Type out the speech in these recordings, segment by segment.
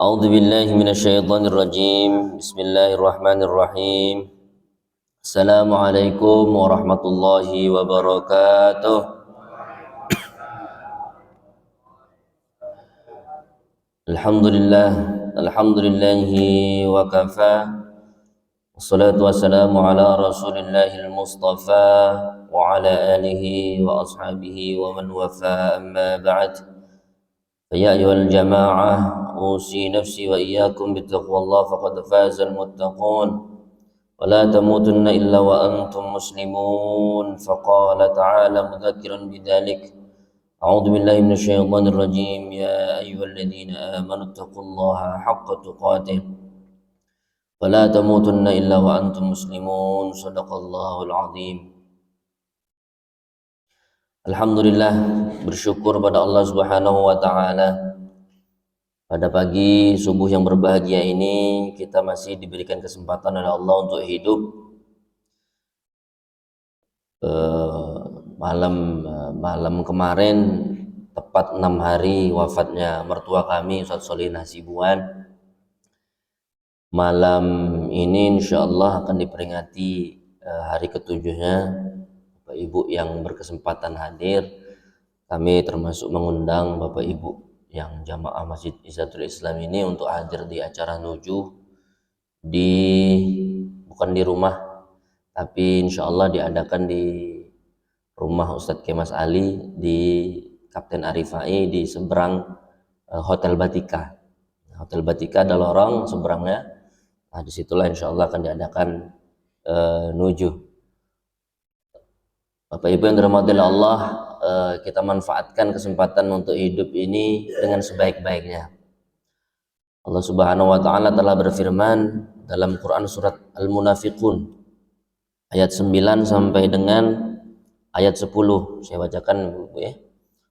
A'udzu billahi minasyaitonir rajim. Bismillahirrahmanirrahim. Assalamualaikum warahmatullahi wabarakatuh. Alhamdulillahi wa kafa. Wassalatu wassalamu ala Rasulillahil Mustafa wa ala alihi wa ashabihi wa man wafa, amma ba'd. فيا أيها الجماعة أوصي نفسي وإياكم بتقوى الله فقد فاز المتقون ولا تموتن إلا وأنتم مسلمون. فقال تعالى مذكرا بذلك: أعوذ بالله من الشيطان الرجيم. يا أيها الذين آمنوا اتقوا الله حق تقاته ولا تموتن إلا وأنتم مسلمون. صدق الله العظيم. Alhamdulillah, bersyukur pada Allah Subhanahu wa taala. Pada pagi subuh yang berbahagia ini kita masih diberikan kesempatan oleh Allah untuk hidup. Malam kemarin tepat 6 hari wafatnya mertua kami, Ustaz Solihin Hasibuan. Malam ini insyaallah akan diperingati hari ketujuhnya. Bapak Ibu yang berkesempatan hadir, kami termasuk mengundang Bapak Ibu yang jamaah Masjid Izzatul Islam ini untuk hadir di acara nujuh bukan di rumah, tapi insya Allah diadakan di rumah Ustadz Kemas Ali di Kapten Arifai di seberang Hotel Batika. Hotel Batika ada lorong seberangnya. Nah, disitulah insya Allah akan diadakan nujuh. Bapak Ibu yang dirahmati Allah, kita manfaatkan kesempatan untuk hidup ini dengan sebaik-baiknya. Allah Subhanahu wa taala telah berfirman dalam Quran surat Al-Munafiqun ayat 9 sampai dengan ayat 10. Saya bacakan Bu ya.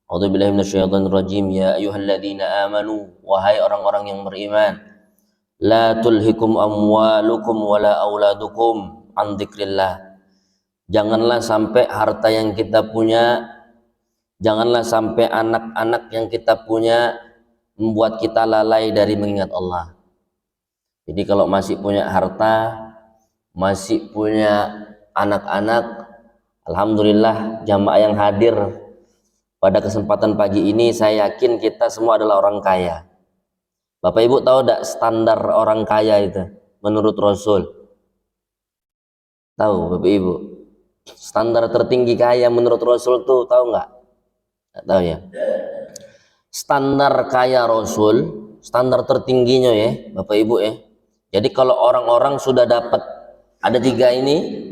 A'udzubillahi minasyaitonir rajim. Ya ayyuhalladzina amanu, wahai orang-orang yang beriman, la tulhikum amwalukum wala auladukum an dzikrillah. Janganlah sampai harta yang kita punya, janganlah sampai anak-anak yang kita punya membuat kita lalai dari mengingat Allah. Jadi kalau masih punya harta, masih punya anak-anak, alhamdulillah jamaah yang hadir pada kesempatan pagi ini, saya yakin kita semua adalah orang kaya. Bapak Ibu tahu tidak standar orang kaya itu menurut Rasul? Tahu Bapak Ibu? Standar tertinggi kaya menurut Rasul tuh tahu nggak? Nggak tahu ya. Standar kaya Rasul, standar tertingginya ya Bapak Ibu ya. Jadi kalau orang-orang sudah dapat ada 3 ini,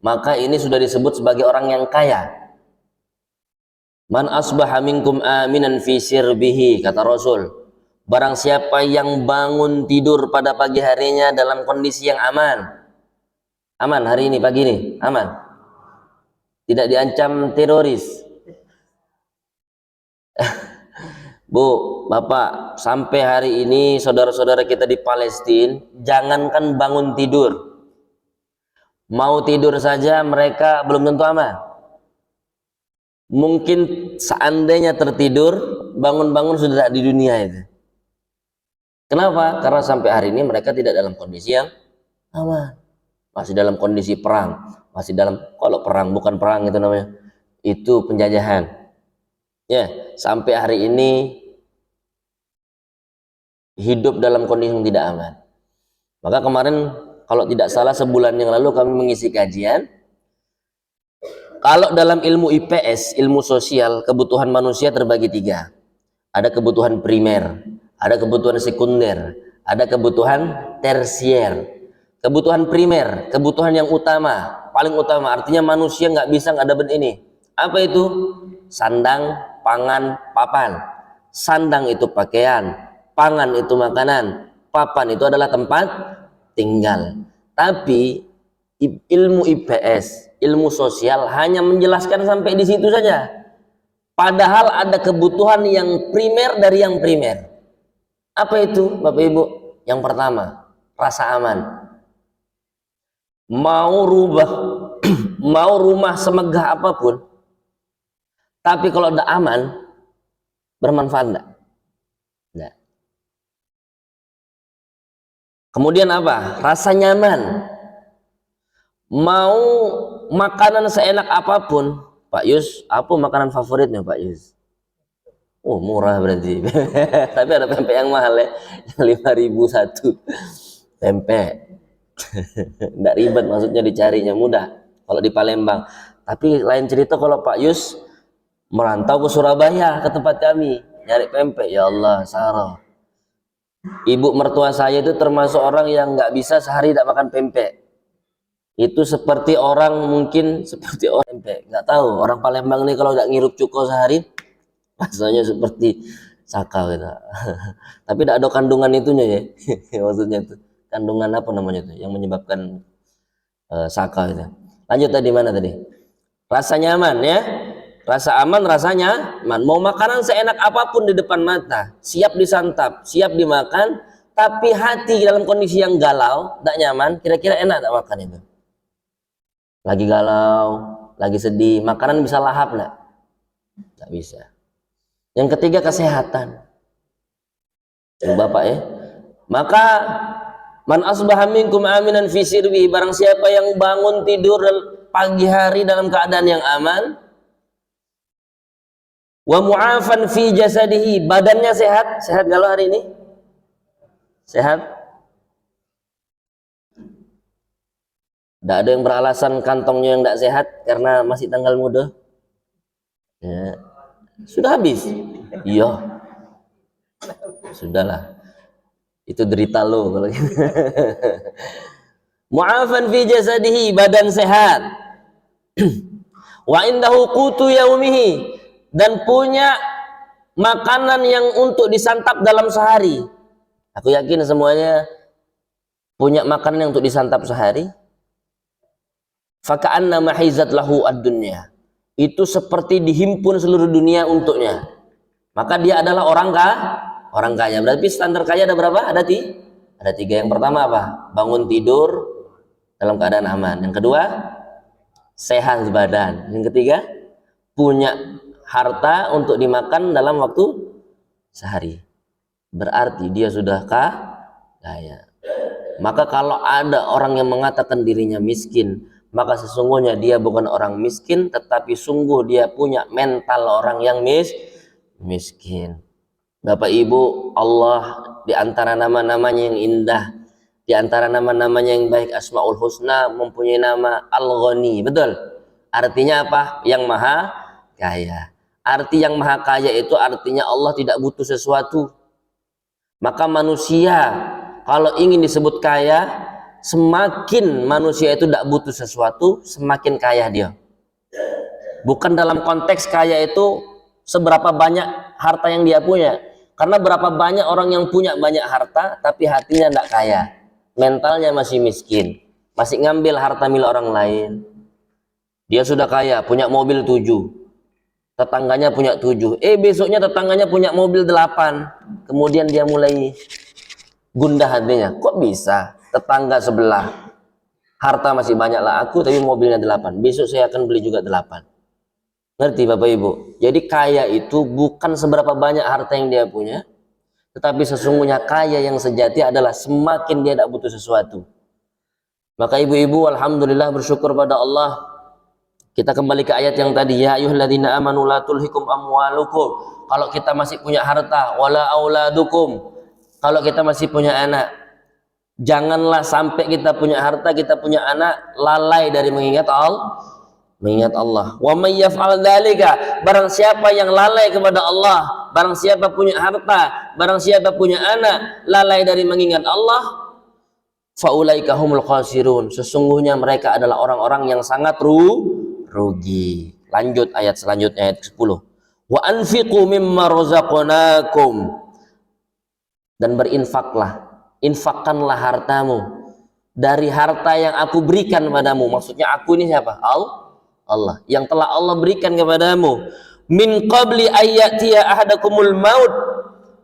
maka ini sudah disebut sebagai orang yang kaya. Man asbaha minkum aminan fi sirbihi, kata Rasul. Barang siapa yang bangun tidur pada pagi harinya dalam kondisi yang aman. Aman hari ini, pagi ini, aman. Tidak diancam teroris. Bu, Bapak, sampai hari ini saudara-saudara kita di Palestina jangankan bangun tidur, mau tidur saja mereka belum tentu aman. Mungkin seandainya tertidur, bangun-bangun sudah di dunia itu. Kenapa? Karena sampai hari ini mereka tidak dalam kondisi yang aman, masih dalam kondisi perang. Masih dalam, kalau perang bukan perang itu namanya, itu penjajahan ya. Sampai hari ini hidup dalam kondisi yang tidak aman. Maka kemarin kalau tidak salah sebulan yang lalu kami mengisi kajian, kalau dalam ilmu IPS, ilmu sosial, kebutuhan manusia terbagi 3. Ada kebutuhan primer, ada kebutuhan sekunder, ada kebutuhan tersier. Kebutuhan primer, kebutuhan yang utama, paling utama, artinya manusia nggak bisa nggak dapat ini. Apa itu? Sandang, pangan, papan. Sandang itu pakaian, pangan itu makanan, papan itu adalah tempat tinggal. Tapi ilmu IPS, ilmu sosial hanya menjelaskan sampai di situ saja. Padahal ada kebutuhan yang primer dari yang primer. Apa itu Bapak Ibu? Yang pertama, rasa aman. Mau rumah semegah apapun, tapi kalau tidak aman, bermanfaat enggak? Enggak. Kemudian apa? Rasa nyaman. Mau makanan seenak apapun, Pak Yus, apa makanan favoritnya Pak Yus? Oh, murah berarti. Tapi ada pempek yang mahal ya, yang 5.000 satu pempek. Nggak ribet maksudnya, dicarinya mudah kalau di Palembang. Tapi lain cerita kalau Pak Yus merantau ke Surabaya, ke tempat kami nyari pempek. Ya Allah, Sarah, ibu mertua saya itu termasuk orang yang nggak bisa sehari tidak makan pempek. Itu seperti orang, mungkin seperti orang pempek, nggak tahu orang Palembang nih kalau nggak ngirup cuko sehari rasanya seperti sakau gitu. Tapi tidak ada kandungan itunya ya. Maksudnya itu kandungan apa namanya itu yang menyebabkan sakau itu. Lanjut tadi, mana tadi? Rasa nyaman ya, rasa aman, rasanya aman. Mau makanan seenak apapun di depan mata, siap disantap, siap dimakan, tapi hati dalam kondisi yang galau, tidak nyaman, kira-kira enak tak makan itu? Lagi galau, lagi sedih, makanan bisa lahap nggak? Nggak bisa. Yang ketiga, kesehatan. Bapak ya. Maka man asbaha minkum aminan fi sirbi, barang siapa yang bangun tidur pagi hari dalam keadaan yang aman, wa mu'afan fi jasadihi, badannya sehat. Sehat kalau hari ini? Sehat? Tidak ada yang beralasan kantongnya yang tidak sehat karena masih tanggal muda ya. Sudah habis? Iya, sudahlah, itu derita lo kalau gitu. Mu'afan fi jasadihi, badan sehat. Wa indahu qutu yaumihi, dan punya makanan yang untuk disantap dalam sehari. Aku yakin semuanya punya makanan yang untuk disantap sehari. Faka'anna mahizat lahu ad-dunya, itu seperti dihimpun seluruh dunia untuknya. Maka dia adalah orang kaya. Berarti standar kaya ada berapa? Ada tiga. Yang pertama apa? Bangun tidur dalam keadaan aman. Yang kedua, sehat badan. Yang ketiga, punya harta untuk dimakan dalam waktu sehari. Berarti dia sudah kaya. Maka kalau ada orang yang mengatakan dirinya miskin, maka sesungguhnya dia bukan orang miskin, tetapi sungguh dia punya mental orang yang miskin. Bapak Ibu, Allah di antara nama-namanya yang indah, di antara nama-namanya yang baik, Asmaul Husna, mempunyai nama Al-Ghani. Betul? Artinya apa? Yang maha kaya. Arti yang maha kaya itu artinya Allah tidak butuh sesuatu. Maka manusia kalau ingin disebut kaya, semakin manusia itu tidak butuh sesuatu, semakin kaya dia. Bukan dalam konteks kaya itu seberapa banyak harta yang dia punya. Karena berapa banyak orang yang punya banyak harta, tapi hatinya tidak kaya. Mentalnya masih miskin, masih ngambil harta milik orang lain. Dia sudah kaya, punya mobil 7, tetangganya punya 7, besoknya tetangganya punya mobil 8. Kemudian dia mulai gundah hatinya, kok bisa tetangga sebelah harta masih banyak lah aku, tapi mobilnya 8, besok saya akan beli juga 8. Ngerti Bapak Ibu? Jadi kaya itu bukan seberapa banyak harta yang dia punya, tetapi sesungguhnya kaya yang sejati adalah semakin dia tidak butuh sesuatu. Maka ibu-ibu, alhamdulillah, bersyukur pada Allah. Kita kembali ke ayat yang tadi, ya ayyuhalladzina amanu la tulhikum amwalukum. Kalau kita masih punya harta, wala auladukum, kalau kita masih punya anak, janganlah sampai kita punya harta, kita punya anak, lalai dari mengingat Allah. Wa may yaf'al dzalika, barang siapa yang lalai kepada Allah, barang siapa punya harta, barang siapa punya anak, lalai dari mengingat Allah, faulaika humul khasirun, sesungguhnya mereka adalah orang-orang yang sangat rugi. Lanjut ayat selanjutnya, ayat 10. Wa anfiqu mimma razaqnakum, dan infakkanlah hartamu dari harta yang aku berikan padamu. Maksudnya aku ini siapa? Allah, yang telah Allah berikan kepadamu. Min qabli ayyatiya ahadakumul maut,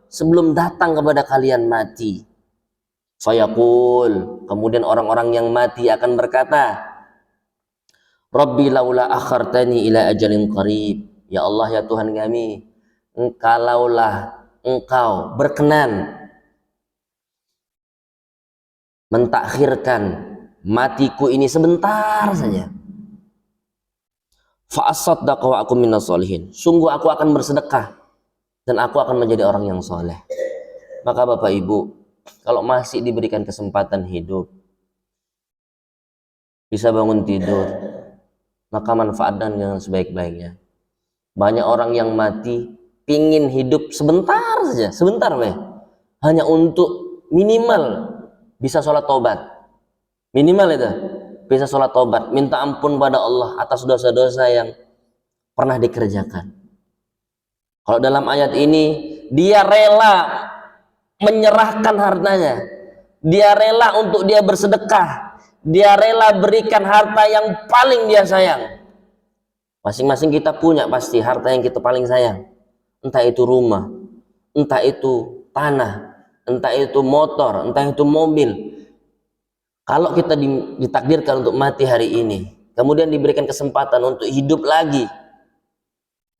sebelum datang kepada kalian mati. Fayaqul, kemudian orang-orang yang mati akan berkata, Rabbi laula akhartani ila ajalin qarib, ya Allah, ya Tuhan kami, kalaulah engkau berkenan mentakhirkan matiku ini sebentar saja. Fa asaddaq wa aku minas sholihin. Sungguh aku akan bersedekah dan aku akan menjadi orang yang soleh. Maka Bapak Ibu, kalau masih diberikan kesempatan hidup, bisa bangun tidur, maka manfaatkan dengan sebaik-baiknya. Banyak orang yang mati pingin hidup sebentar saja, sebentar hanya untuk minimal bisa sholat tobat, minimal itu bisa sholat tobat, minta ampun pada Allah atas dosa-dosa yang pernah dikerjakan. Kalau dalam ayat ini, dia rela menyerahkan hartanya, dia rela untuk dia bersedekah, dia rela berikan harta yang paling dia sayang. Masing-masing kita punya pasti harta yang kita paling sayang, entah itu rumah, entah itu tanah, entah itu motor, entah itu mobil. Kalau kita ditakdirkan untuk mati hari ini, kemudian diberikan kesempatan untuk hidup lagi,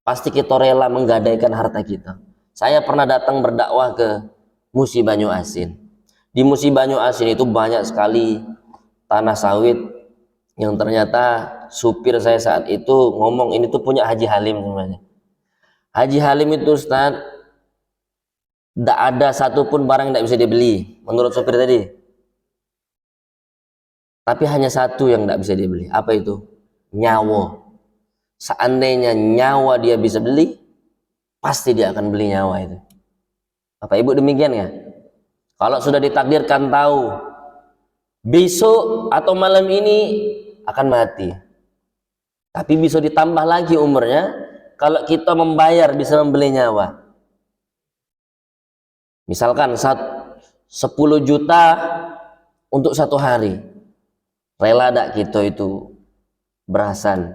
pasti kita rela menggadaikan harta kita. Saya pernah datang berdakwah ke Musi Banyu Asin. Di Musi Banyu Asin itu banyak sekali tanah sawit yang ternyata supir saya saat itu ngomong ini tuh punya Haji Halim sebenarnya. Haji Halim itu Ustaz, tidak ada satupun barang yang tidak bisa dibeli menurut supir tadi. Tapi hanya satu yang tidak bisa dibeli. Apa itu? Nyawa. Seandainya nyawa dia bisa beli, pasti dia akan beli nyawa itu. Bapak Ibu demikian ya? Kalau sudah ditakdirkan tahu besok atau malam ini akan mati, tapi bisa ditambah lagi umurnya, kalau kita membayar bisa membeli nyawa. Misalkan 10 juta untuk 1 hari, rela tak kita itu berasan?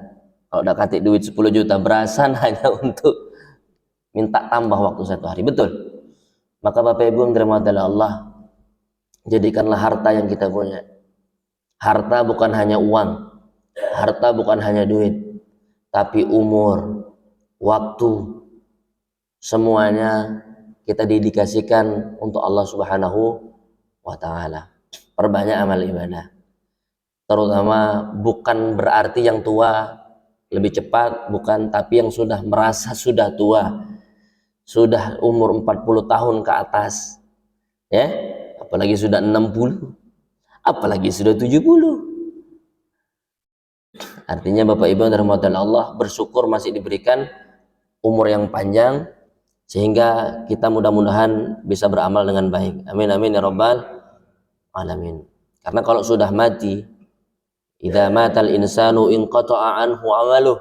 Kalau udah katik duit 10 juta berasan hanya untuk minta tambah waktu 1 hari, betul? Maka Bapak Ibu yang dirahmati Allah, jadikanlah harta yang kita punya. Harta bukan hanya uang, harta bukan hanya duit, tapi umur, waktu, semuanya kita dedikasikan untuk Allah Subhanahu wa Ta'ala. Perbanyak amal ibadah, terutama bukan berarti yang tua lebih cepat, bukan, tapi yang sudah merasa sudah tua, sudah umur 40 tahun ke atas ya, apalagi sudah 60, apalagi sudah 70. Artinya Bapak Ibu yang dirahmati Allah, bersyukur masih diberikan umur yang panjang, sehingga kita mudah-mudahan bisa beramal dengan baik. Amin amin ya rabbal alamin. Karena kalau sudah mati, idza matal insanu inqata'a anhu amaluh.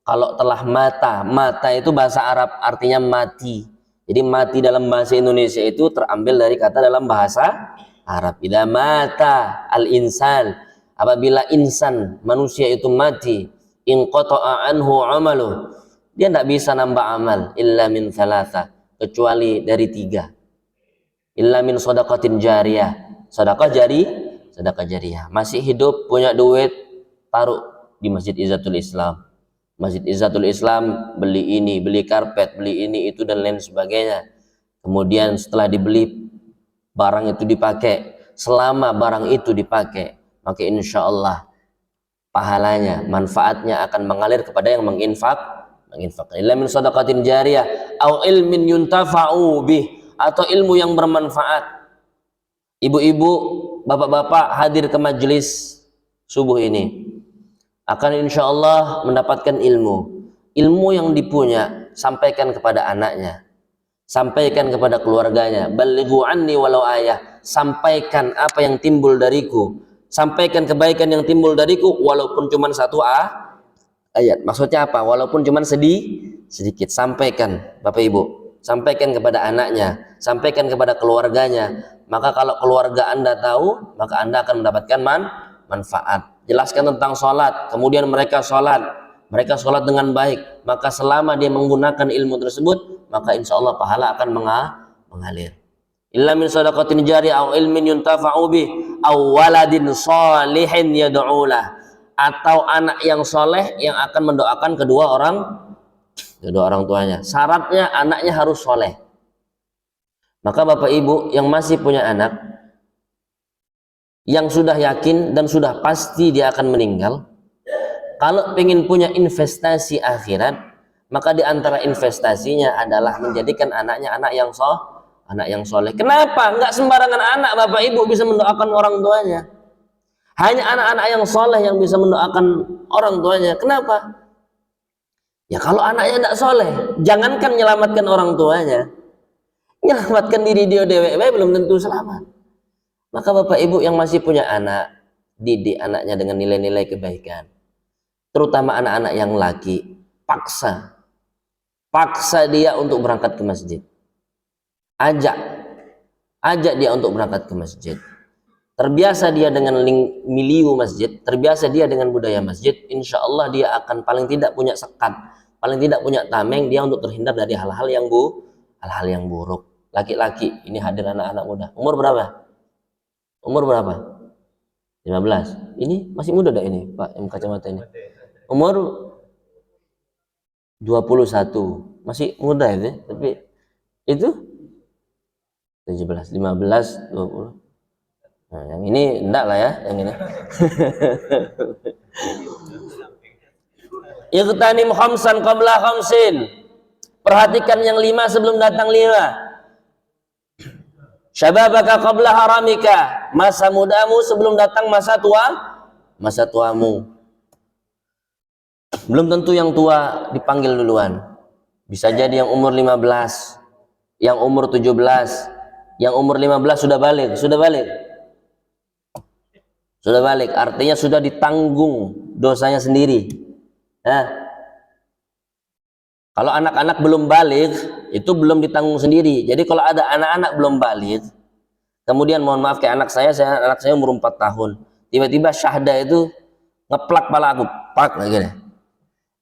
Kalau telah mata itu bahasa Arab artinya mati. Jadi mati dalam bahasa Indonesia itu terambil dari kata dalam bahasa Arab. Idza mata al insan, apabila insan manusia itu mati, inqata'a anhu amaluh, dia tidak bisa nambah amal illa min thalatha, kecuali dari 3. Illa min shadaqatin jariyah, sedekah jariyah. Masih hidup, punya duit, taruh di Masjid Izzatul Islam. Masjid Izzatul Islam, beli ini, beli karpet, beli ini, itu dan lain sebagainya. Kemudian setelah dibeli, barang itu dipakai. Selama barang itu dipakai, maka insya Allah pahalanya, manfaatnya akan mengalir kepada yang menginfak. Illa min shadaqatin jariyah au ilmin yuntafa'u bih, atau ilmu yang bermanfaat. Ibu-ibu, bapak-bapak hadir ke majelis subuh ini akan insya Allah mendapatkan ilmu yang dipunya, sampaikan kepada anaknya, sampaikan kepada keluarganya. Balighu anni walau ayah, sampaikan apa yang timbul dariku, sampaikan kebaikan yang timbul dariku walaupun cuma 1 ayat. Maksudnya apa? Walaupun cuma sedikit, sampaikan. Bapak Ibu, sampaikan kepada anaknya, sampaikan kepada keluarganya. Maka kalau keluarga Anda tahu, maka Anda akan mendapatkan manfaat. Jelaskan tentang sholat, kemudian mereka sholat dengan baik, maka selama dia menggunakan ilmu tersebut, maka insya Allah pahala akan mengalir. Illa min shadaqatin jariyah au ilmin yuntafa'u bih au waladin shalihin yad'ulah, atau anak yang soleh yang akan mendoakan kedua orang tuanya. Syaratnya anaknya harus soleh. Maka Bapak Ibu yang masih punya anak, yang sudah yakin dan sudah pasti dia akan meninggal, kalau pengen punya investasi akhirat, maka di antara investasinya adalah menjadikan anaknya anak yang soleh. Kenapa? Enggak sembarangan anak bapak ibu bisa mendoakan orang tuanya. Hanya anak-anak yang soleh yang bisa mendoakan orang tuanya. Kenapa? Ya kalau anaknya tidak soleh, jangankan menyelamatkan orang tuanya, menyelamatkan diri dia dewe belum tentu selamat. Maka bapak ibu yang masih punya anak, didik anaknya dengan nilai-nilai kebaikan, terutama anak-anak yang laki. Paksa dia untuk berangkat ke masjid. Ajak dia untuk berangkat ke masjid. Terbiasa dia dengan milieu masjid, terbiasa dia dengan budaya masjid, insya Allah dia akan paling tidak punya sekat, paling tidak punya tameng dia untuk terhindar dari hal-hal yang buruk. Laki-laki, ini hadir anak-anak muda. Umur berapa? 15. Ini masih muda dah ini, Pak, yang kacamata ini. Umur 21. Masih muda itu, tapi itu 17, 15, 20. Nah, yang ini enggak lah ya, yang ini. Iqtanim khamsan qabla khamsin. Perhatikan yang 5 sebelum datang 5. Syababaka qabla haramika. Masa mudamu sebelum datang masa tuamu. Belum tentu yang tua dipanggil duluan. Bisa jadi yang umur 15, yang umur 17, yang umur 15 sudah balik. Sudah balik, artinya sudah ditanggung dosanya sendiri. Nah, kalau anak-anak belum balik, itu belum ditanggung sendiri. Jadi kalau ada anak-anak belum balik, kemudian mohon maaf kayak anak saya umur 4 tahun, tiba-tiba syahda itu ngeplak pala aku, pak lagi deh.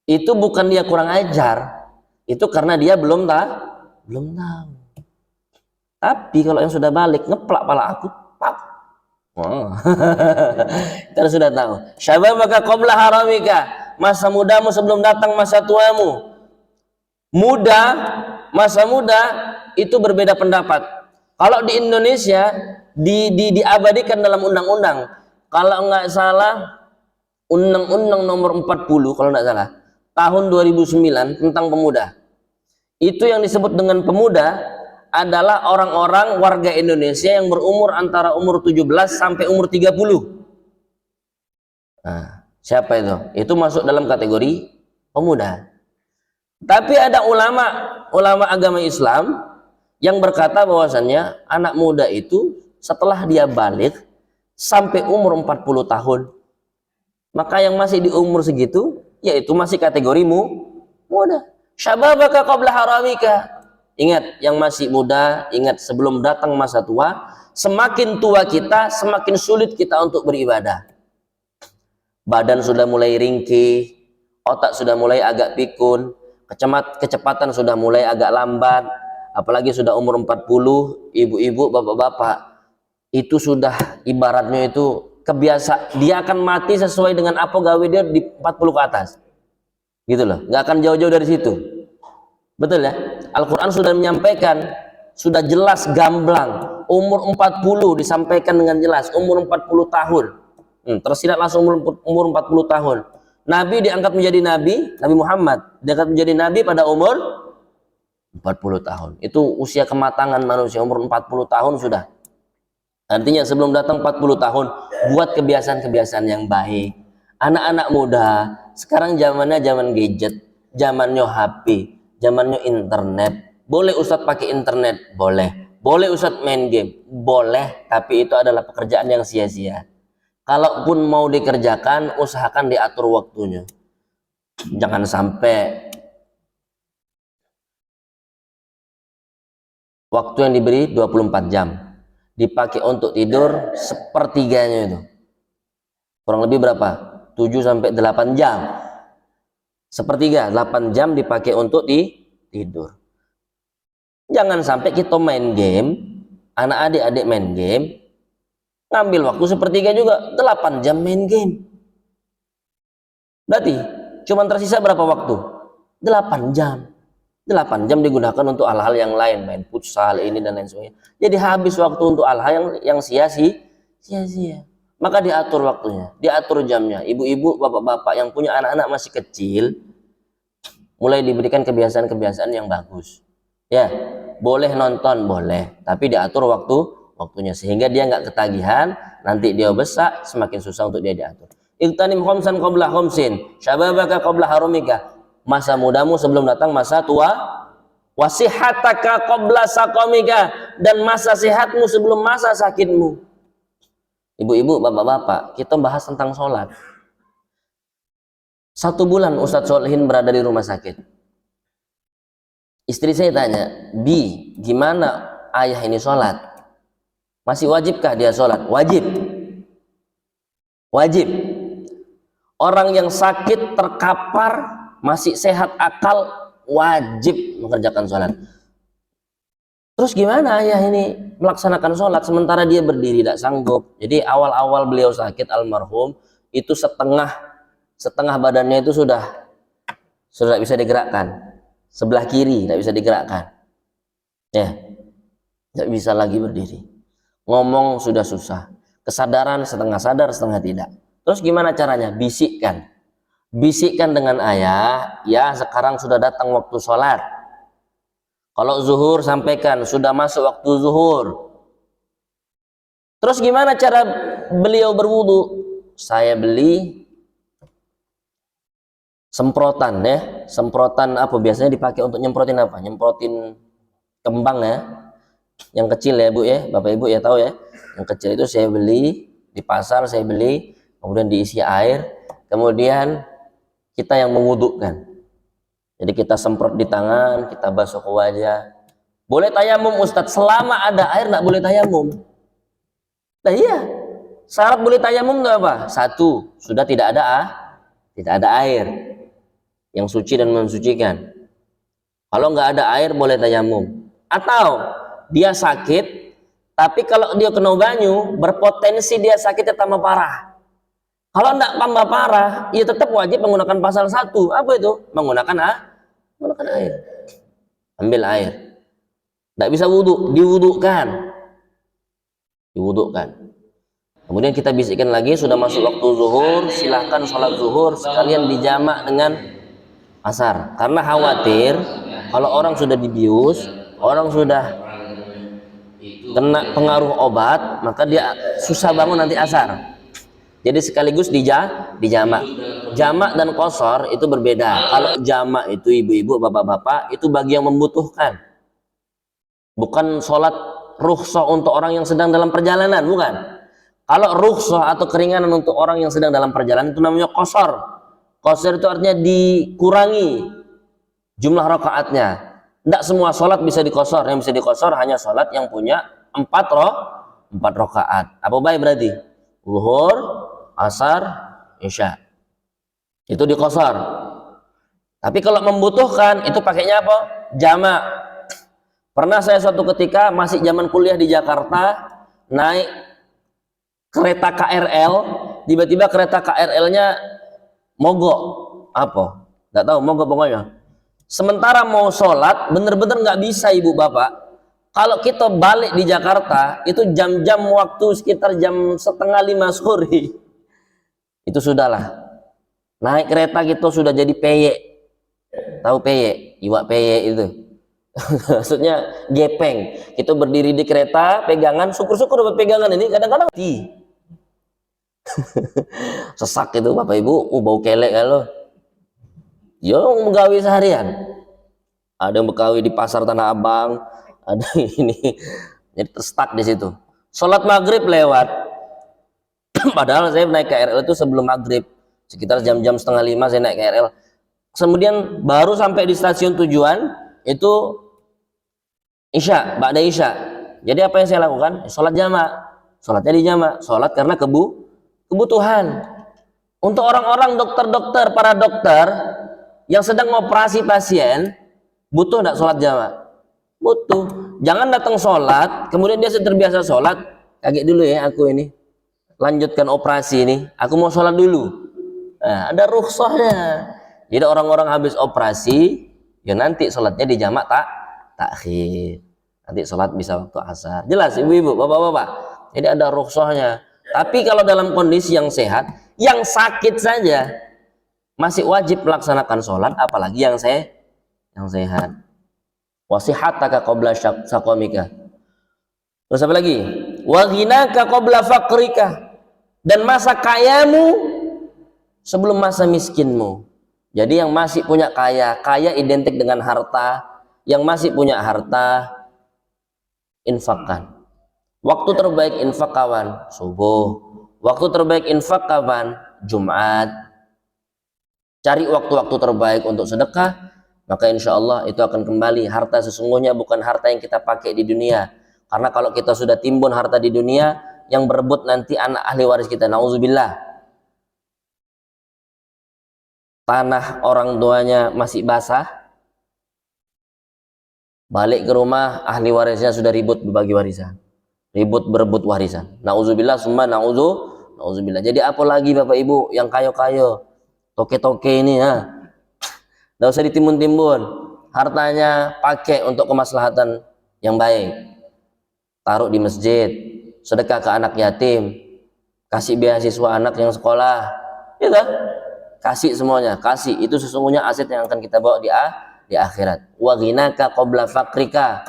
Itu bukan dia kurang ajar, itu karena dia belum tahu. Tapi kalau yang sudah balik ngeplak pala aku, pak. Oh. Kita sudah tahu. Syababaka qabla haramika. Masa mudamu sebelum datang masa tuamu. Masa muda itu berbeda pendapat. Kalau di Indonesia diabadikan dalam undang-undang. Kalau nggak salah Undang-Undang nomor 40 kalau nggak salah tahun 2009 tentang pemuda. Itu yang disebut dengan pemuda adalah orang-orang warga Indonesia yang berumur antara umur 17 sampai umur 30. Nah, siapa itu? Itu masuk dalam kategori pemuda. Tapi ada ulama agama Islam yang berkata bahwasannya anak muda itu setelah dia balik sampai umur 40 tahun, maka yang masih di umur segitu yaitu masih kategori muda. Syababaka qabla haramika. Ingat, yang masih muda, ingat sebelum datang masa tua. Semakin tua kita, semakin sulit kita untuk beribadah. Badan sudah mulai ringkih, otak sudah mulai agak pikun, kecepatan sudah mulai agak lambat, apalagi sudah umur 40, ibu-ibu, bapak-bapak, itu sudah ibaratnya itu kebiasa, dia akan mati sesuai dengan apa gawe dia di 40 ke atas. Gitu loh, nggak akan jauh-jauh dari situ. Betul ya? Al-Quran sudah menyampaikan, sudah jelas gamblang, umur 40 disampaikan dengan jelas, umur 40 tahun. Tersirat langsung umur 40 tahun. Nabi diangkat menjadi Nabi Muhammad diangkat menjadi Nabi pada umur 40 tahun. Itu usia kematangan manusia, umur 40 tahun sudah. Artinya sebelum datang 40 tahun, buat kebiasaan-kebiasaan yang baik. Anak-anak muda, sekarang zamannya zaman gadget, zamannya HP, zamannya internet. Boleh Ustadz pakai internet? Boleh. Boleh Ustadz main game? Boleh, tapi itu adalah pekerjaan yang sia-sia. Kalaupun mau dikerjakan, usahakan diatur waktunya. Jangan sampai waktu yang diberi 24 jam dipakai untuk tidur sepertiganya itu. Kurang lebih berapa? 7 sampai 8 jam. Sepertiga, 8 jam dipakai untuk tidur. Jangan sampai kita main game, anak adik-adik main game, ngambil waktu sepertiga juga, 8 jam main game. Berarti cuma tersisa berapa waktu? 8 jam. 8 jam digunakan untuk hal-hal yang lain, main futsal ini dan lain sebagainya. Jadi habis waktu untuk hal-hal yang sia-sia. maka diatur waktunya, diatur jamnya. Ibu-ibu, bapak-bapak yang punya anak-anak masih kecil, mulai diberikan kebiasaan-kebiasaan yang bagus. Ya, boleh nonton, boleh, tapi diatur waktunya sehingga dia nggak ketagihan. Nanti dia besar, semakin susah untuk dia diatur. Iqtanim khamsan qabla khamsin, syababaka qabla harumika. Masa mudamu sebelum datang masa tua, wasihataka qabla saqamika, dan masa sehatmu sebelum masa sakitmu. Ibu-ibu, bapak-bapak, kita bahas tentang sholat. 1 bulan Ustadz Solihin berada di rumah sakit. Istri saya tanya, Bi, gimana ayah ini sholat? Masih wajibkah dia sholat? Wajib. Wajib. Orang yang sakit, terkapar, masih sehat akal, wajib mengerjakan sholat. Terus gimana ayah ini melaksanakan sholat sementara dia berdiri tidak sanggup? Jadi awal-awal beliau sakit almarhum itu setengah badannya itu sudah tidak bisa digerakkan, sebelah kiri tidak bisa digerakkan, ya, tidak bisa lagi berdiri. Ngomong sudah susah, kesadaran setengah sadar setengah tidak. Terus gimana caranya? Bisikkan dengan ayah, ya sekarang sudah datang waktu sholat. Kalau zuhur sampaikan sudah masuk waktu zuhur. Terus gimana cara beliau berwudu? Saya beli semprotan, ya, semprotan apa biasanya dipakai untuk nyemprotin apa? Nyemprotin kembang, ya, yang kecil, ya Bu, ya, Bapak Ibu ya tahu, ya, yang kecil itu saya beli di pasar, saya beli, kemudian diisi air, kemudian kita yang mewudukan. Jadi kita semprot di tangan, kita basuh ke wajah. Boleh tayamum Ustadz, selama ada air nggak boleh tayamum. Nah iya, syarat boleh tayamum itu apa? 1, sudah tidak ada air yang suci dan mensucikan. Kalau nggak ada air boleh tayamum. Atau dia sakit, tapi kalau dia kena banyu, berpotensi dia sakitnya tambah parah. Kalau enggak tambah parah, ya tetap wajib menggunakan pasal 1. Apa itu? Menggunakan air. Ambil air. Enggak bisa wudu, diwudukan. Kemudian kita bisikkan lagi, sudah masuk waktu zuhur, silahkan sholat zuhur sekalian dijamak dengan asar. Karena khawatir kalau orang sudah dibius, orang sudah kena pengaruh obat, maka dia susah bangun nanti asar. Jadi sekaligus dijamak. Jamak dan qashar itu berbeda. Kalau jamak itu ibu-ibu, bapak-bapak, itu bagi yang membutuhkan. Bukan sholat rukhsah untuk orang yang sedang dalam perjalanan, bukan. Kalau rukhsah atau keringanan untuk orang yang sedang dalam perjalanan itu namanya qashar. Qashar itu artinya dikurangi jumlah rakaatnya. Tidak semua sholat bisa diqashar. Yang bisa diqashar hanya sholat yang punya 4 rakaat. Apa baik berarti? Zuhur, asar, isya. Itu diqashar. Tapi kalau membutuhkan itu pakainya apa? Jamak. Pernah saya suatu ketika masih zaman kuliah di Jakarta, naik kereta KRL, tiba-tiba kereta KRL-nya mogok. Apa? Nggak tahu, mogok pokoknya. Sementara mau sholat, bener-bener nggak bisa ibu bapak. Kalau kita balik di Jakarta, itu jam-jam waktu sekitar jam 4:30 sore. Itu sudahlah. Naik kereta kita sudah jadi peyek. Tahu peyek? Iwak peyek itu. Maksudnya gepeng. Kita berdiri di kereta, pegangan, syukur-syukur dapat pegangan ini, kadang-kadang mati. Sesak itu Bapak Ibu, bau kelek kalau. Yo menggawi seharian. Ada yang bergawi di pasar Tanah Abang, ada ini. Jadi terstak di situ. Sholat maghrib lewat. Padahal saya naik KRL itu sebelum maghrib, sekitar jam-jam 4:30 saya naik KRL. Kemudian baru sampai di stasiun tujuan itu isya, ba'da isya. Jadi apa yang saya lakukan? Sholat jamak. Sholatnya di jamak. Sholat karena kebutuhan. Untuk orang-orang dokter-dokter, para dokter yang sedang operasi pasien, butuh enggak sholat jamak? Butuh. Jangan datang sholat, kemudian dia terbiasa sholat, kaget dulu ya aku ini, lanjutkan operasi ini, aku mau sholat dulu. Nah, ada rukhsahnya. Jadi orang-orang habis operasi, ya nanti sholatnya di jamak takhir. Nanti sholat bisa waktu asar. Jelas ibu-ibu, bapak-bapak. Jadi ada rukhsahnya. Tapi kalau dalam kondisi yang sehat, yang sakit saja masih wajib melaksanakan sholat, apalagi yang sehat. Wasihataka qabla saqamika. Terus apa lagi? Wa ghinaka qabla faqrika, dan masa kayamu sebelum masa miskinmu. Jadi yang masih punya kaya identik dengan harta. Yang masih punya harta, infakkan. Waktu terbaik infak kawan? Subuh. Waktu terbaik infak kawan? Jumat. Cari waktu-waktu terbaik untuk sedekah, maka insya Allah itu akan kembali. Harta sesungguhnya bukan harta yang kita pakai di dunia. Karena kalau kita sudah timbun harta di dunia, yang berebut nanti anak ahli waris kita. Nauzubillah. Tanah orang tuanya masih basah, balik ke rumah ahli warisnya sudah ribut berbagi warisan, ribut berebut warisan. Nauzubillah summa nauzubillah. Jadi apa lagi Bapak Ibu yang kayo-kayo, toke-toke ini ya, nggak usah ditimbun-timbun, hartanya pakai untuk kemaslahatan yang baik, taruh di masjid, sedekah ke anak yatim, kasih beasiswa anak yang sekolah, ya kan? Kasih semuanya, kasih. Itu sesungguhnya aset yang akan kita bawa di akhirat. Wa ghinaka qabla faqrika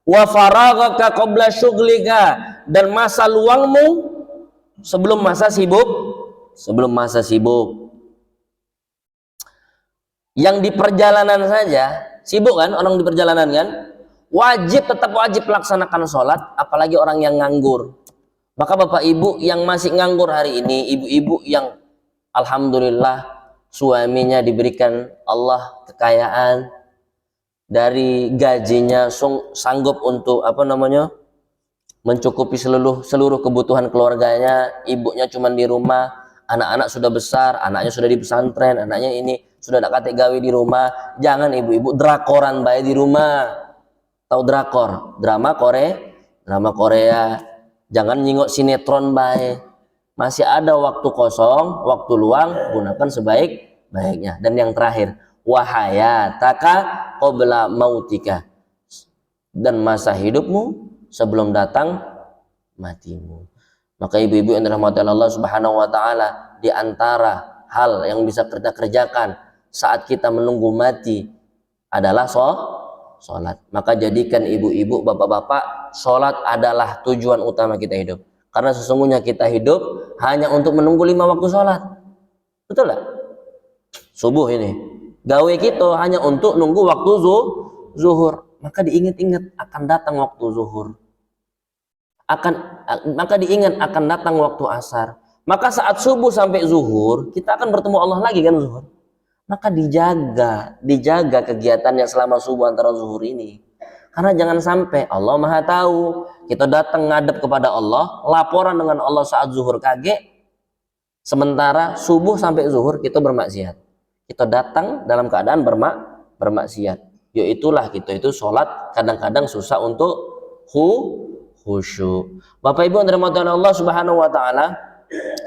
wa faraghaka qabla syughlika, dan masa luangmu sebelum masa sibuk. Yang di perjalanan saja sibuk kan, orang di perjalanan kan, tetap wajib melaksanakan sholat, apalagi orang yang nganggur. Maka Bapak Ibu yang masih nganggur hari ini, ibu-ibu yang alhamdulillah suaminya diberikan Allah kekayaan, dari gajinya sanggup untuk mencukupi seluruh kebutuhan keluarganya, ibunya cuma di rumah, anak-anak sudah besar, anaknya sudah di pesantren, anaknya ini sudah nak kate gawe di rumah. Jangan ibu-ibu drakoran bae di rumah. Tahu drakor? Drama Korea. Jangan nyingok sinetron bae. Masih ada waktu kosong, waktu luang, gunakan sebaik-baiknya. Dan yang terakhir, wahayataka qabla mautika, dan masa hidupmu sebelum datang matimu. Maka ibu-ibu yang dirahmati Allah Subhanahu wa taala, di antara hal yang bisa kita kerjakan saat kita menunggu mati adalah sholat. Maka jadikan ibu-ibu, bapak-bapak, sholat adalah tujuan utama kita hidup. Karena sesungguhnya kita hidup hanya untuk menunggu 5 waktu sholat. Betul tak? Subuh ini gawe kita hanya untuk nunggu waktu zuhur. Maka diingat-ingat akan datang waktu zuhur. Maka diingat akan datang waktu asar. Maka saat subuh sampai zuhur, kita akan bertemu Allah lagi kan zuhur. Maka dijaga kegiatannya selama subuh antara zuhur ini. Karena jangan sampai Allah Maha tahu, kita datang ngadep kepada Allah, laporan dengan Allah saat zuhur kaget, sementara subuh sampai zuhur kita bermaksiat. Kita datang dalam keadaan bermaksiat. Yaitulah kita itu sholat kadang-kadang susah untuk khusyuk. Bapak Ibu yang dirahmati Allah Subhanahu wa taala,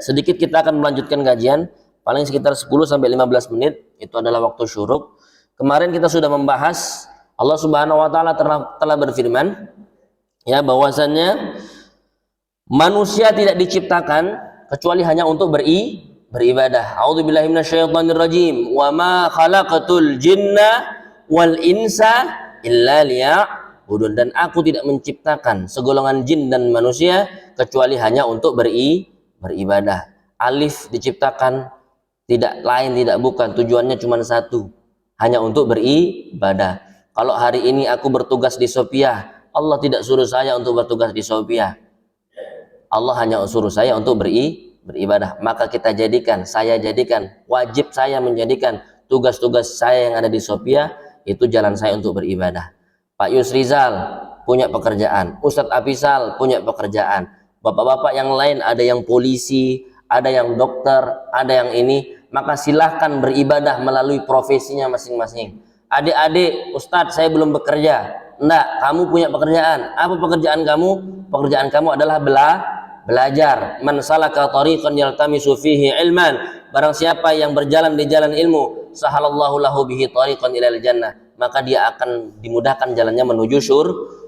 sedikit kita akan melanjutkan kajian, paling sekitar 10 sampai 15 menit, itu adalah waktu syuruk. Kemarin kita sudah membahas, Allah Subhanahu wa taala telah berfirman ya, bahwasannya manusia tidak diciptakan kecuali hanya untuk beribadah. A'udzubillahi minasyaitonirrajim. Wa ma khalaqatul jinna wal insa illa liya'budun, dan aku tidak menciptakan segolongan jin dan manusia kecuali hanya untuk beribadah. Alif diciptakan tidak bukan, tujuannya cuma satu, hanya untuk beribadah. Kalau hari ini aku bertugas di Sophia, Allah tidak suruh saya untuk bertugas di Sophia. Allah hanya suruh saya untuk beribadah. Maka saya jadikan, wajib saya menjadikan tugas-tugas saya yang ada di Sophia itu jalan saya untuk beribadah. Pak Yusrizal punya pekerjaan, Ustadz Afisal punya pekerjaan, bapak-bapak yang lain ada yang polisi, ada yang dokter, ada yang ini, maka silahkan beribadah melalui profesinya masing-masing. Adik-adik, Ustadz saya belum bekerja. Enggak, kamu punya pekerjaan. Apa pekerjaan kamu? Pekerjaan kamu adalah belajar. Man salaka tariqan yaltamisu fihi ilman, barang siapa yang berjalan di jalan ilmu, sahalallahu lahu bihi tariqan ilal jannah, maka dia akan dimudahkan jalannya menuju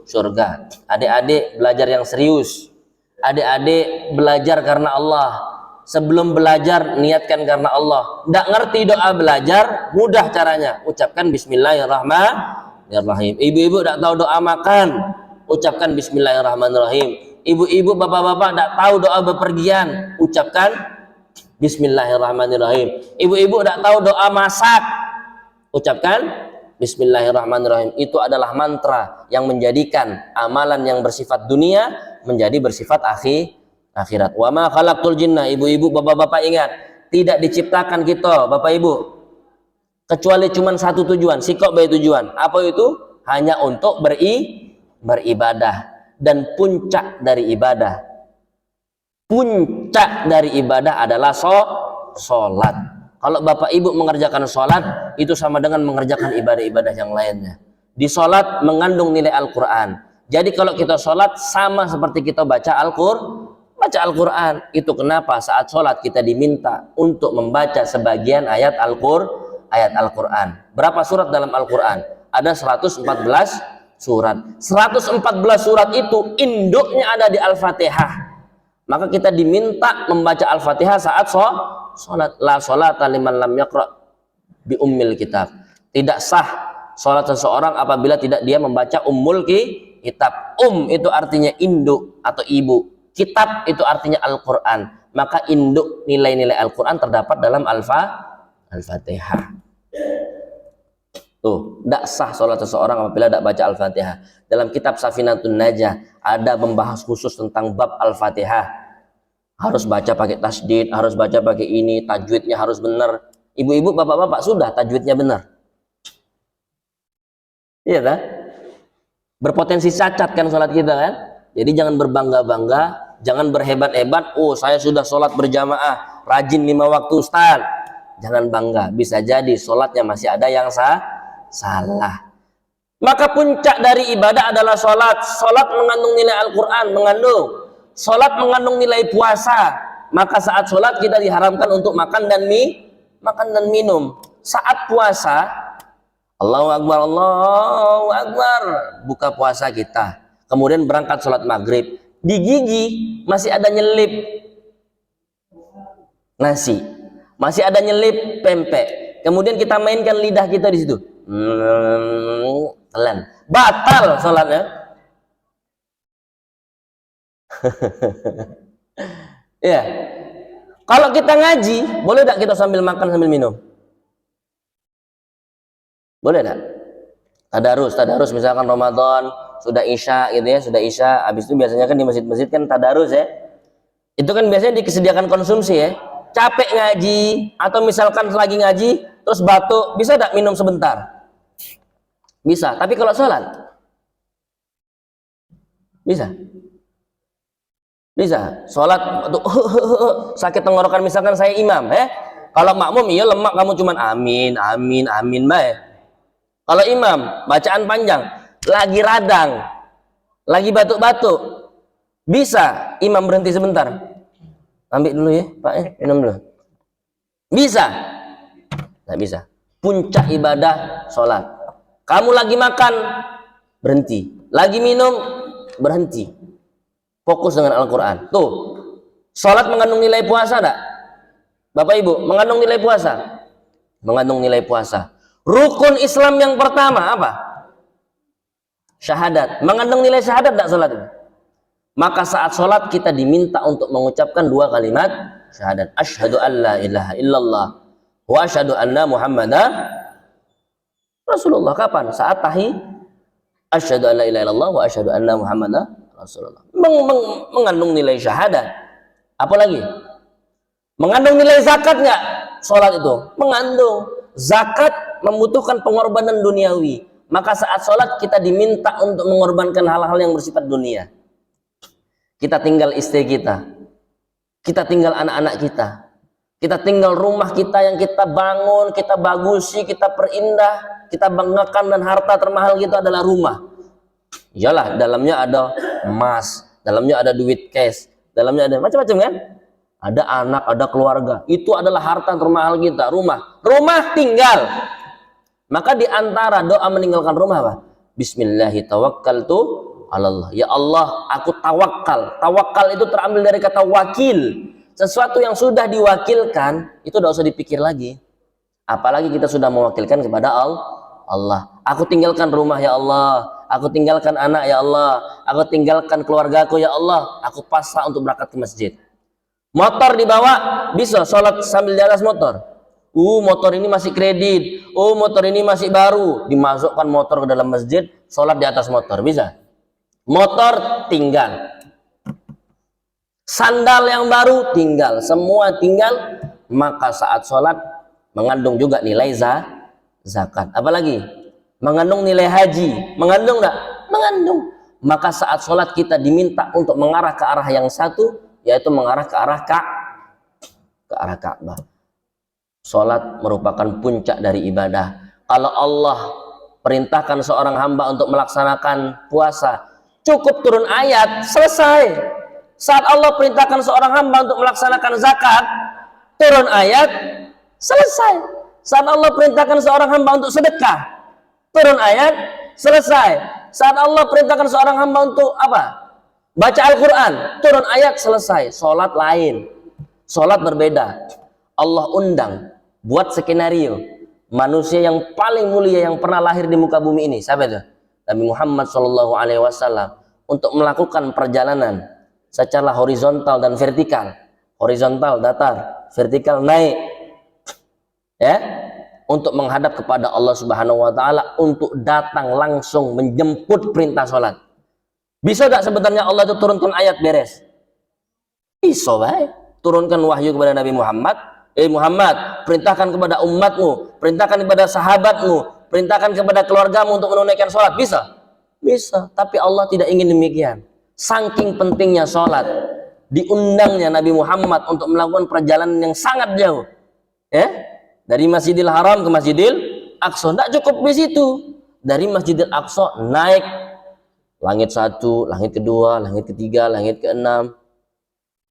surga. Adik-adik belajar yang serius, Adik-adik belajar karena Allah. Sebelum belajar niatkan karena Allah. Nggak ngerti doa belajar, mudah caranya. Ucapkan Bismillahirrahmanirrahim. Ibu-ibu nggak tahu doa makan, ucapkan Bismillahirrahmanirrahim. Ibu-ibu, bapak-bapak nggak tahu doa bepergian, ucapkan Bismillahirrahmanirrahim. Ibu-ibu nggak tahu doa masak, ucapkan Bismillahirrahmanirrahim. Itu adalah mantra yang menjadikan amalan yang bersifat dunia menjadi bersifat akhirat. Wa ma khalaqtul jinna, ibu-ibu, bapak-bapak ingat, tidak diciptakan kita, Bapak Ibu, kecuali cuma satu tujuan, sikok bayi tujuan. Apa itu? Hanya untuk beribadah. Dan puncak dari ibadah adalah sholat. Kalau Bapak Ibu mengerjakan sholat, itu sama dengan mengerjakan ibadah-ibadah yang lainnya. Di sholat mengandung nilai Al-Quran. Jadi kalau kita sholat sama seperti kita baca Al-Quran. Itu kenapa saat sholat kita diminta untuk membaca sebagian ayat Al-Quran. Berapa surat dalam Al-Quran? Ada 114 surat. 114 surat itu induknya ada di Al-Fatihah. Maka kita diminta membaca Al-Fatihah saat sholat. La sholata liman lam yaqra bi ummil kitab. Tidak sah sholat seseorang apabila tidak dia membaca ummul kitab. Itu artinya induk atau ibu. Kitab itu artinya Al-Quran. Maka induk nilai-nilai Al-Quran terdapat dalam Al-Fatihah. Tuh, tidak sah sholat seseorang apabila tidak baca Al-Fatihah. Dalam kitab Safinatun Najah ada membahas khusus tentang bab Al-Fatihah. Harus baca pakai tasdid, harus baca pakai ini, tajwidnya harus benar. Ibu-ibu, bapak-bapak, sudah tajwidnya benar. Iya kan? Berpotensi cacat kan sholat kita kan? Jadi jangan berbangga-bangga, jangan berhebat-hebat. Oh, saya sudah sholat berjamaah, rajin 5 waktu, Ustaz. Jangan bangga, bisa jadi sholatnya masih ada yang salah. Maka puncak dari ibadah adalah sholat. Sholat mengandung nilai Al-Quran, sholat mengandung nilai puasa. Maka saat sholat kita diharamkan untuk makan dan minum. Saat puasa, Allahu Akbar, buka puasa kita. Kemudian berangkat sholat maghrib. Di gigi masih ada nyelip nasi, masih ada nyelip pempek. Kemudian kita mainkan lidah kita di situ. Telan, batal sholatnya. Ya, kalau kita ngaji, boleh tidak kita sambil makan sambil minum? Boleh tidak? Tadarus misalkan Ramadan sudah isya gitu ya, sudah isya. Habis itu biasanya kan di masjid-masjid kan tadarus ya. Itu kan biasanya disediakan konsumsi ya. Capek ngaji atau misalkan lagi ngaji terus batuk, bisa tidak minum sebentar? Bisa. Tapi kalau sholat bisa. Sholat sakit tenggorokan misalkan saya imam Kalau makmum iya lemak kamu cuman amin baik. Kalau imam bacaan panjang, lagi radang, lagi batuk-batuk, bisa imam berhenti sebentar, ambil dulu ya Pak minum dulu, bisa? Nggak bisa. Puncak ibadah sholat. Kamu lagi makan, berhenti, lagi minum, berhenti, fokus dengan Al-Quran. Tuh, sholat mengandung nilai puasa enggak? Bapak Ibu, mengandung nilai puasa? Mengandung nilai puasa. Rukun Islam yang pertama apa? Syahadat. Mengandung nilai syahadat enggak sholat itu? Maka saat sholat kita diminta untuk mengucapkan 2 kalimat syahadat. Asyhadu an la ilaha illallah wa asyhadu anna Muhammadan Rasulullah. Kapan? Saat asyhadu an la ilaha illallah wa asyhadu anna Muhammadan Rasulullah. Mengandung nilai syahadat. Apalagi? Mengandung nilai zakat nggak? Sholat itu mengandung. Zakat membutuhkan pengorbanan duniawi. Maka saat sholat kita diminta untuk mengorbankan hal-hal yang bersifat dunia. Kita tinggal istri kita, kita tinggal anak-anak kita tinggal rumah kita yang kita bangun, kita bagusi, kita perindah, kita banggakan, dan harta termahal kita adalah rumah. Iyalah, dalamnya ada emas, dalamnya ada duit cash, dalamnya ada macam-macam kan? Ada anak, ada keluarga. Itu adalah harta termahal kita, rumah. Rumah tinggal. Maka di antara doa meninggalkan rumah apa? Bismillahirrahmanirrahim Allah. Ya Allah, aku tawakal. Tawakal itu terambil dari kata wakil. Sesuatu yang sudah diwakilkan itu tidak usah dipikir lagi. Apalagi kita sudah mewakilkan kepada Allah. Aku tinggalkan rumah ya Allah, aku tinggalkan anak ya Allah, aku tinggalkan keluargaku ya Allah, aku pasrah untuk berangkat ke masjid. Motor dibawa, bisa sholat sambil di atas motor. Motor ini masih kredit, motor ini masih baru, dimasukkan motor ke dalam masjid, sholat di atas motor, bisa. Motor tinggal, sandal yang baru tinggal, semua tinggal. Maka saat sholat mengandung juga nilai zakat. Apalagi mengandung nilai haji, mengandung enggak? Mengandung. Maka saat sholat kita diminta untuk mengarah ke arah yang satu, yaitu mengarah ke arah Ka'bah. Sholat merupakan puncak dari ibadah. Kalau Allah perintahkan seorang hamba untuk melaksanakan puasa, cukup turun ayat, selesai. Saat Allah perintahkan seorang hamba untuk melaksanakan zakat, turun ayat, selesai. Saat Allah perintahkan seorang hamba untuk sedekah, turun ayat, selesai. Saat Allah perintahkan seorang hamba untuk apa? Baca Al-Quran, turun ayat, selesai. Sholat lain, sholat berbeda. Allah undang, buat skenario. Manusia yang paling mulia yang pernah lahir di muka bumi ini, siapa itu? Nabi Muhammad SAW, untuk melakukan perjalanan secara horizontal dan vertikal. Horizontal datar, vertikal naik, ya, untuk menghadap kepada Allah Subhanahu wa taala, untuk datang langsung menjemput perintah sholat. Bisa gak sebenarnya Allah itu turunkan ayat beres? Bisa baik. Turunkan wahyu kepada Nabi Muhammad, Muhammad, perintahkan kepada umatmu, perintahkan kepada sahabatmu, perintahkan kepada keluargamu untuk menunaikan sholat. Bisa? Bisa. Tapi Allah tidak ingin demikian. Saking pentingnya sholat, diundangnya Nabi Muhammad untuk melakukan perjalanan yang sangat jauh, ya, dari Masjidil Haram ke Masjidil Aqsa. Tidak cukup di situ. Dari Masjidil Aqsa naik langit 1, langit kedua, langit ketiga, langit ke-6,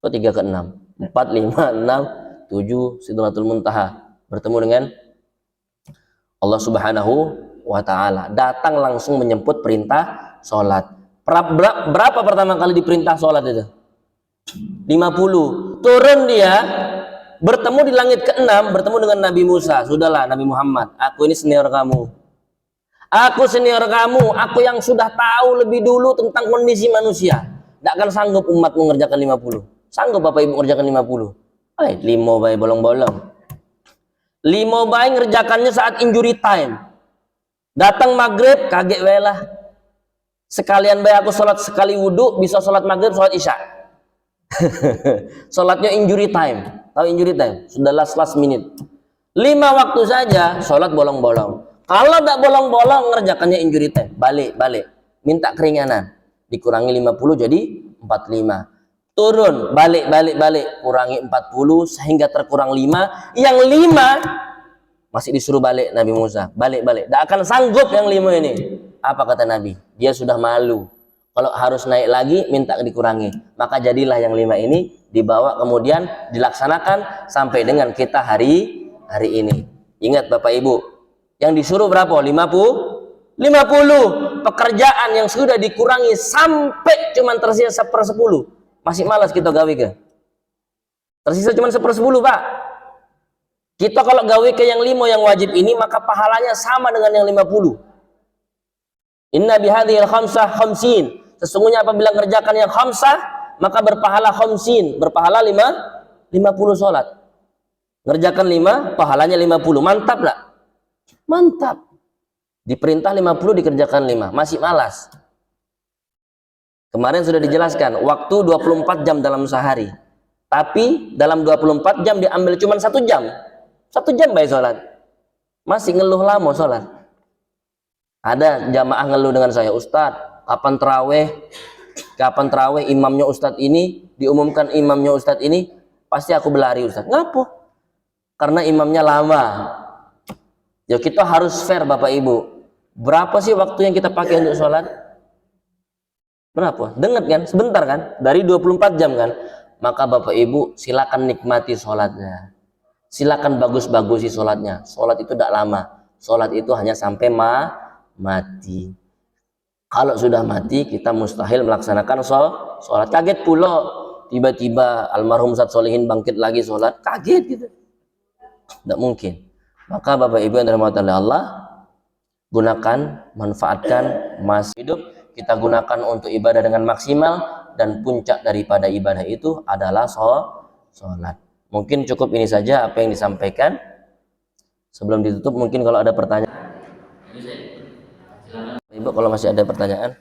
3 ke-6, 4, 5, 6, 7, Sidratul Muntaha, bertemu dengan Allah Subhanahu wa taala. Datang langsung menyebut perintah sholat. Berapa pertama kali diperintah sholat itu? 50. Turun dia, bertemu di langit ke-6, bertemu dengan Nabi Musa. Sudahlah Nabi Muhammad, aku ini senior kamu. Aku senior kamu, aku yang sudah tahu lebih dulu tentang kondisi manusia. Tidak akan sanggup umatmu mengerjakan 50. Sanggup Bapak Ibu mengerjakan 50? 5 bayi bolong-bolong. 5 bayi ngerjakannya saat injury time. Datang maghrib, kaget welah. Sekalian bayi aku sholat sekali wudhu, bisa sholat maghrib, sholat isya. Sholatnya injury time. Tahu injury time? Sudah last minute. 5 waktu saja, sholat bolong-bolong. Kalau tidak bolong-bolong, ngerjakannya injury time. Balik. Minta keringanan. Dikurangi 50 jadi 45. Turun, balik. Kurangi 40 sehingga terkurang 5. Yang 5 masih disuruh balik Nabi Musa. Balik. Tidak akan sanggup yang 5 ini. Apa kata Nabi? Dia sudah malu. Kalau harus naik lagi, minta dikurangi. Maka jadilah yang 5 ini dibawa kemudian dilaksanakan sampai dengan kita hari ini. Ingat Bapak Ibu, yang disuruh berapa? 50. Pekerjaan yang sudah dikurangi sampai cuman tersisa 1/10. Masih malas kita gawe ke? Tersisa cuman 1/10, Pak. Kita kalau gawe ke yang 5 yang wajib ini, maka pahalanya sama dengan yang 50. Inna bihadhil khamsah khamsin. Sesungguhnya apabila mengerjakan yang khamsah, maka berpahala khamsin, berpahala 50 sholat. Ngerjakan 5, pahalanya 50. Mantap lah. Mantap. Diperintah 50, dikerjakan 5. Masih malas. Kemarin sudah dijelaskan, waktu 24 jam dalam sehari. Tapi dalam 24 jam diambil cuma 1 jam. 1 jam baik sholat. Masih ngeluh lama sholat. Ada jamaah ngeluh dengan saya, Ustadz, kapan terawih imamnya Ustadz ini, diumumkan imamnya Ustadz ini, pasti aku berlari Ustadz. Ngapa? Karena imamnya lama. Ya kita harus fair Bapak Ibu. Berapa sih waktu yang kita pakai untuk sholat? Berapa? Dengar kan? Sebentar kan? Dari 24 jam kan? Maka Bapak Ibu silakan nikmati sholatnya. Silakan bagus-bagusi sholatnya. Sholat itu tidak lama. Sholat itu hanya sampai mati. Kalau sudah mati kita mustahil melaksanakan sholat. Kaget pula tiba-tiba almarhum Ustaz Solihin bangkit lagi sholat, kaget gitu. Tidak mungkin. Maka Bapak Ibu yang dirahmati Allah, gunakan, manfaatkan masa hidup kita gunakan untuk ibadah dengan maksimal, dan puncak daripada ibadah itu adalah sholat. Mungkin cukup ini saja apa yang disampaikan. Sebelum ditutup mungkin kalau ada pertanyaan, Ibu kalau masih ada pertanyaan.